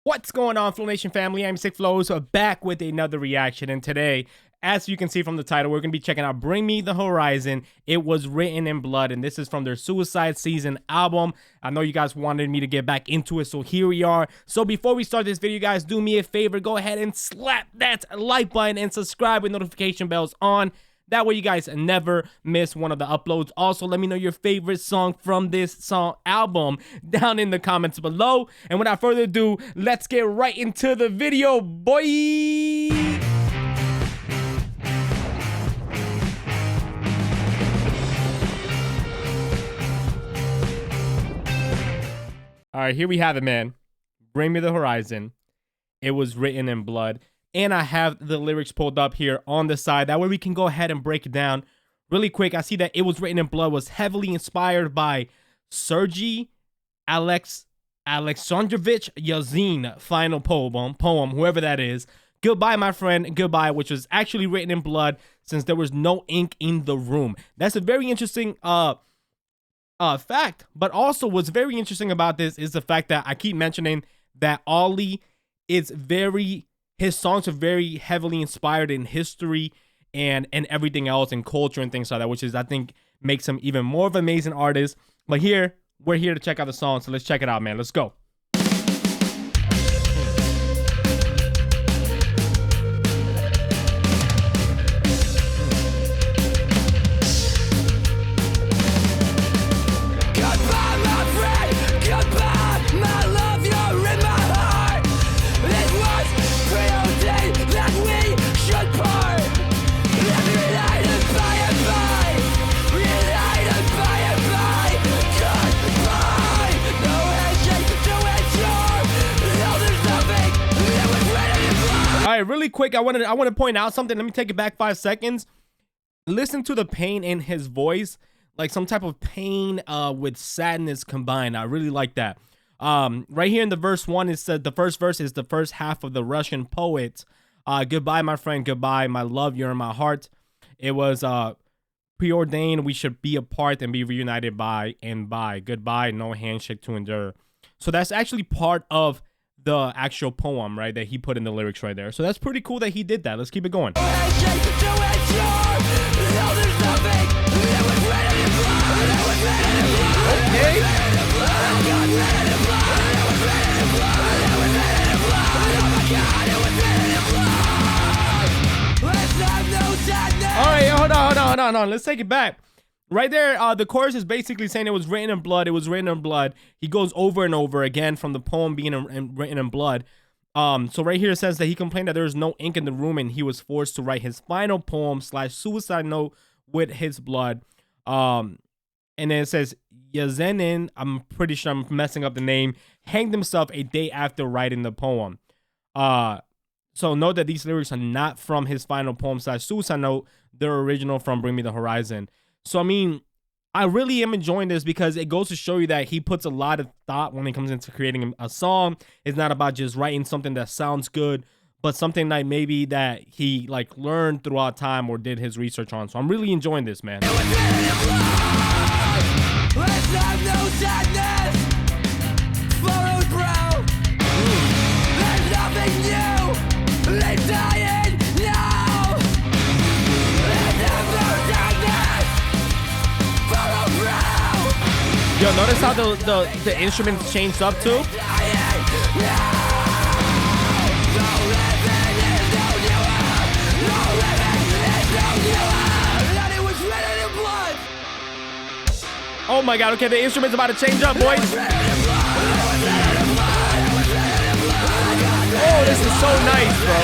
What's going on, Flow Nation family? Iamsickflowz back with another reaction, and today, as you can see from the title, we're going to be checking out Bring Me the Horizon. It was written in blood, and this is from their Suicide Season album. I know you guys wanted me to get back into it, so here we are. So before we start this video, guys, do me a favor, go ahead and slap that like button and subscribe with notification bells on. That way you guys never miss one of the uploads. Also, let me know your favorite song from this album down in the comments below. And without further ado, let's get right into the video, boy! Alright, here we have it, man. Bring Me the Horizon. It was written in blood. And I have the lyrics pulled up here on the side. That way we can go ahead and break it down really quick. I see that It Was Written in Blood was heavily inspired by Sergei Alexandrovich Yazin final poem, whoever that is. Goodbye, my friend, goodbye, which was actually written in blood since there was no ink in the room. That's a very interesting fact. But also what's very interesting about this is the fact that I keep mentioning that Ollie is his songs are very heavily inspired in history and everything else and culture and things like that, which is, I think, makes him even more of an amazing artist. But here, we're here to check out the song, so let's check it out, man. Let's go. All right, really quick, I want to point out something. Let me take it back 5 seconds. Listen to the pain in his voice, like some type of pain with sadness combined. I really like that. Right here in the verse 1, it said the first verse is the first half of the Russian poet. Goodbye, my friend, goodbye, my love, you're in my heart. It was preordained we should be apart and be reunited by and by. Goodbye, no handshake to endure. So that's actually part of the actual poem, right, that he put in the lyrics right there. So that's pretty cool that he did that. Let's keep it going. Okay. All right, hold on. Let's take it back. Right there, the chorus is basically saying it was written in blood. It was written in blood. He goes over and over again from the poem being written in blood. So right here it says that he complained that there was no ink in the room and he was forced to write his final poem / suicide note with his blood. And then it says Yazenin, I'm pretty sure I'm messing up the name, hanged himself a day after writing the poem. So note that these lyrics are not from his final poem / suicide note. They're original from Bring Me the Horizon. So, I mean, I really am enjoying this because it goes to show you that he puts a lot of thought when it comes into creating a song. It's not about just writing something that sounds good, but something like maybe that he like learned throughout time or did his research on. So I'm really enjoying this, man. Let's have no sadness, furrowed brow. There's nothing new, let's die in now. Let's have no sadness, furrowed brow. Yo, notice how the instruments changed up too? Oh my god, okay, the instrument's about to change up, boys. Oh, this is so nice, bro.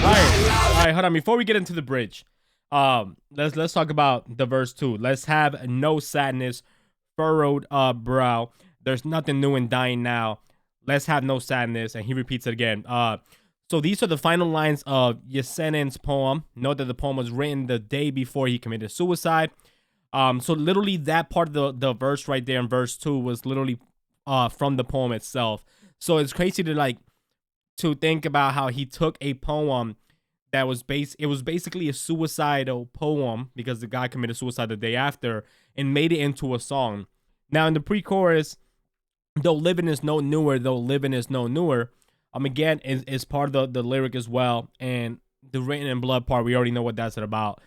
All right, hold on. Before we get into the bridge, let's talk about the verse 2. Let's have no sadness, furrowed brow. There's nothing new in dying now. Let's have no sadness. And he repeats it again. So these are the final lines of Yesenin's poem. Note that the poem was written the day before he committed suicide. So literally that part of the verse right there in verse 2 was literally from the poem itself. So it's crazy to like to think about how he took a poem that was it was basically a suicidal poem because the guy committed suicide the day after, and made it into a song. Now in the pre-chorus, though living is no newer, again is part of the lyric as well, and the written in blood part, we already know what that's about.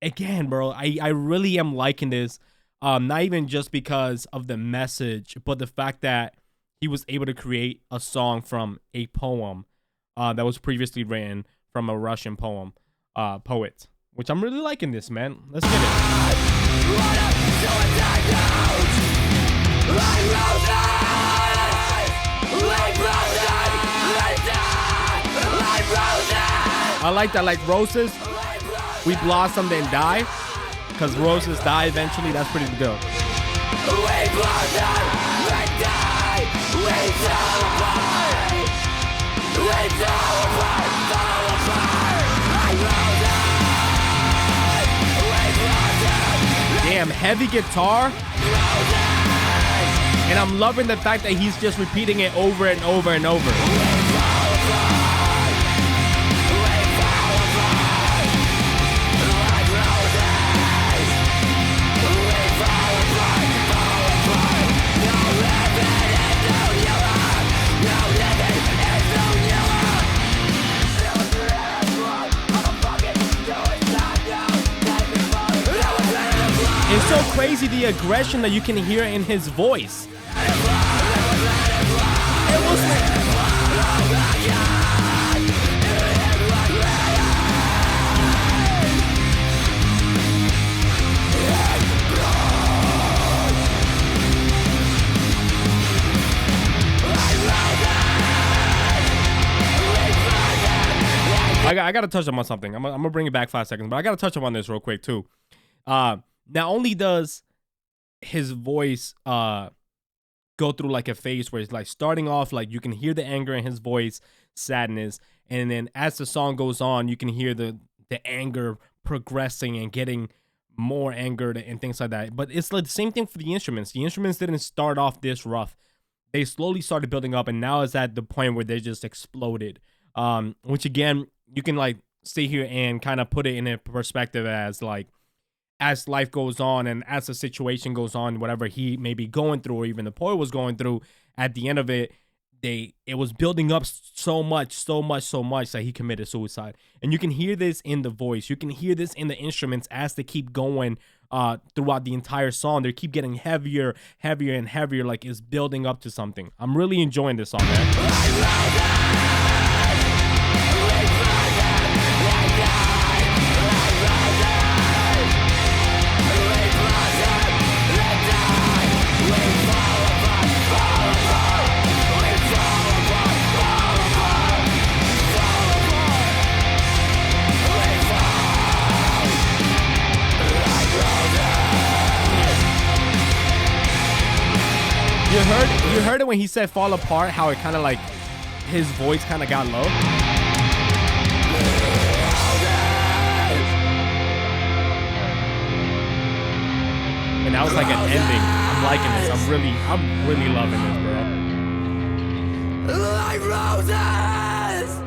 Again, bro, I really am liking this. Not even just because of the message, but the fact that he was able to create a song from a poem that was previously written from a Russian poet, which I'm really liking this, man. Let's get it. I like that, like roses, we blossom then die, because roses die eventually. That's pretty good. Damn, heavy guitar. And I'm loving the fact that he's just repeating it over and over and over. It's so crazy, the aggression that you can hear in his voice. I gotta touch on something. I'm gonna bring it back 5 seconds, but I gotta touch on this real quick too. Not only does his voice go through like a phase where it's like starting off, like you can hear the anger in his voice, sadness, and then as the song goes on, you can hear the anger progressing and getting more anger and things like that. But it's like the same thing for the instruments. The instruments didn't start off this rough. They slowly started building up, and now it's at the point where they just exploded. Which again, you can like sit here and kind of put it in a perspective as like, as life goes on and as the situation goes on, whatever he may be going through, or even the poet was going through, at the end of it, it was building up so much that he committed suicide. And you can hear this in the voice. You can hear this in the instruments as they keep going throughout the entire song. They keep getting heavier and heavier, like it's building up to something. I'm really enjoying this song, man. You heard it when he said fall apart, how it kind of like his voice kind of got low. And that was like an ending. I'm liking this. I'm really loving this, bro. Like roses.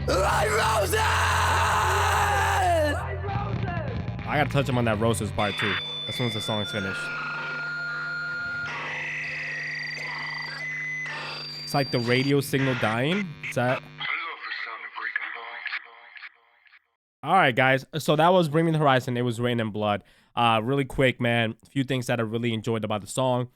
Like roses. I gotta touch him on that roses part too, as soon as the song's finished. It's like the radio signal dying. Is that? All right, guys. So that was Bring Me the Horizon. It was Rain and Blood. Really quick, man. A few things that I really enjoyed about the song.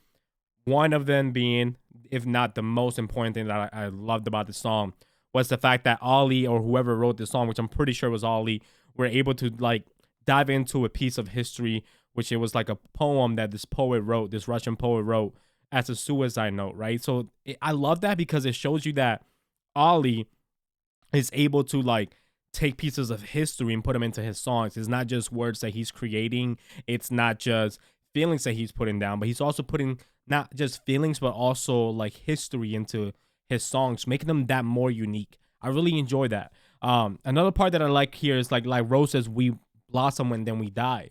One of them being, if not the most important thing that I loved about the song, was the fact that Ali, or whoever wrote the song, which I'm pretty sure was Ali, were able to like dive into a piece of history, which it was like a poem that this poet wrote, this Russian poet wrote, as a suicide note, right? So I love that because it shows you that Ali is able to like take pieces of history and put them into his songs. It's not just words that he's creating. It's not just feelings that he's putting down, but he's also putting not just feelings, but also like history into his songs, making them that more unique. I really enjoy that. Another part that I like here is like roses, we blossom and then we die.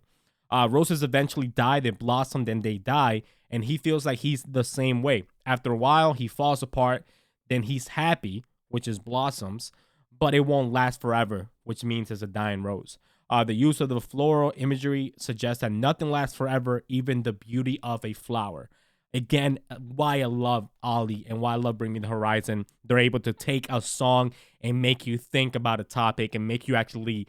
Roses eventually die, they blossom, then they die, and he feels like he's the same way. After a while, he falls apart, then he's happy, which is blossoms, but it won't last forever, which means it's a dying rose. The use of the floral imagery suggests that nothing lasts forever, even the beauty of a flower. Again, why I love Ollie and why I love Bring Me the Horizon. They're able to take a song and make you think about a topic and make you actually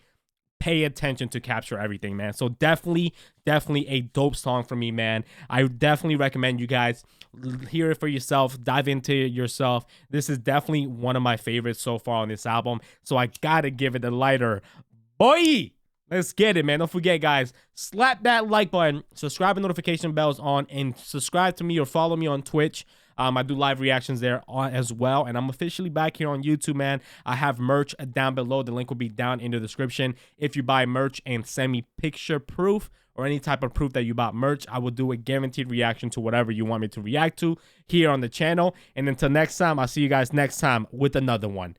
pay attention to capture everything, man. So definitely a dope song for me, man. I definitely recommend you guys hear it for yourself, dive into it yourself. This is definitely one of my favorites so far on this album, so I gotta give it a lighter. Boy, let's get it, man. Don't forget, guys, slap that like button, subscribe and notification bells on, and subscribe to me or follow me on Twitch. I do live reactions there as well, and I'm officially back here on YouTube, man. I have merch down below. The link will be down in the description. If you buy merch and send me picture proof or any type of proof that you bought merch, I will do a guaranteed reaction to whatever you want me to react to here on the channel. And until next time, I'll see you guys next time with another one.